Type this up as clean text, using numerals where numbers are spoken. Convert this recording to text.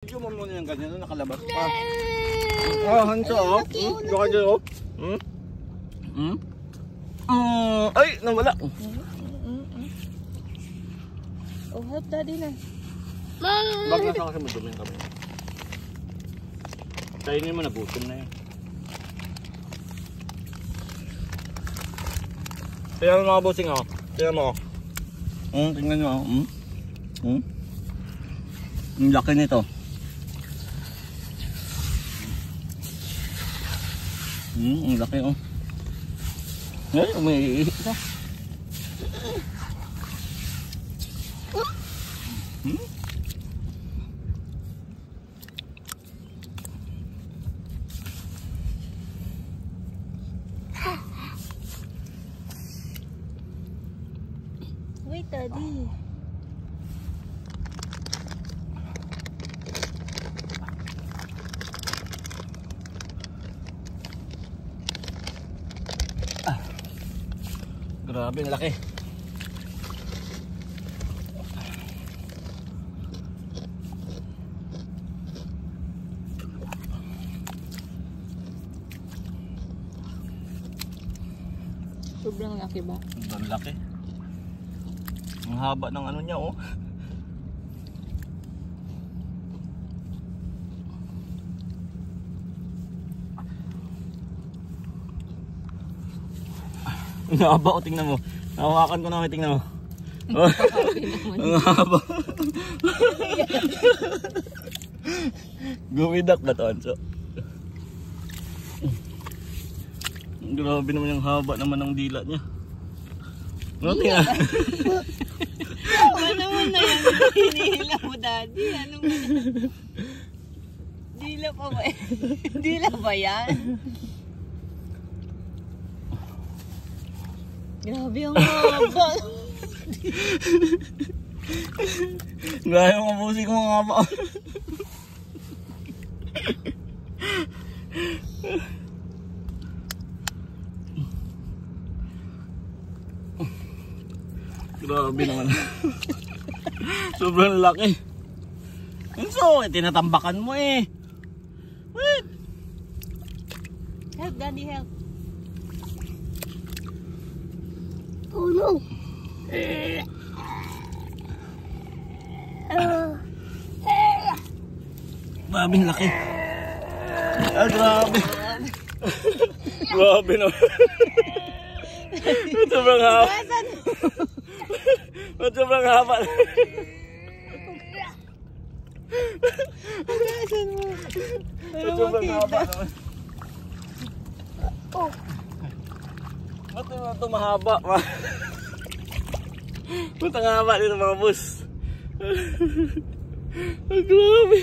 Video mo muna yung ganyan na nakalabas pa. Oh, Hanso, oh. Baka dyan, oh. Ay, nawala. Oh, help daddy na. Baka nasa kasi maduming kami. Kainin mo, nagutom na eh. Tingnan mo mga bossing, oh. Tingnan mo, oh. Tingnan nyo, oh. Ang laki nito. Ang laki, oh. Ay, umiihi ka. Wait, daddy. Grabe, ang laki. Sobrang laki ba? Sobrang laki. Ang haba ng ano niya, oh. Ang haba, oh, tingnan mo. Nahawakan ko na, tingnan mo. Oh. Ang haba. Gumidak ba ito, Hanso? Grabe naman yung haba naman ng dila niya. No, tingnan. Ano naman na yan? Hinihila mo, daddy. Anong dila pa ba? Dila ba yan? Grabe ang haba. Gaya mga busi ko mga haba. Grabe naman. Sobrang laki. So, tinatambakan mo eh. Wait. Help, daddy, help. Oh no. Grabing laki. Ah, grabe. Grabe naman. Sobrang haba. Sobrang haba. Pagasan mo. Sobrang haba naman. Oh. Ba't naman ito mahaba? Ba't ang haba dito mga boss? Ang grabe.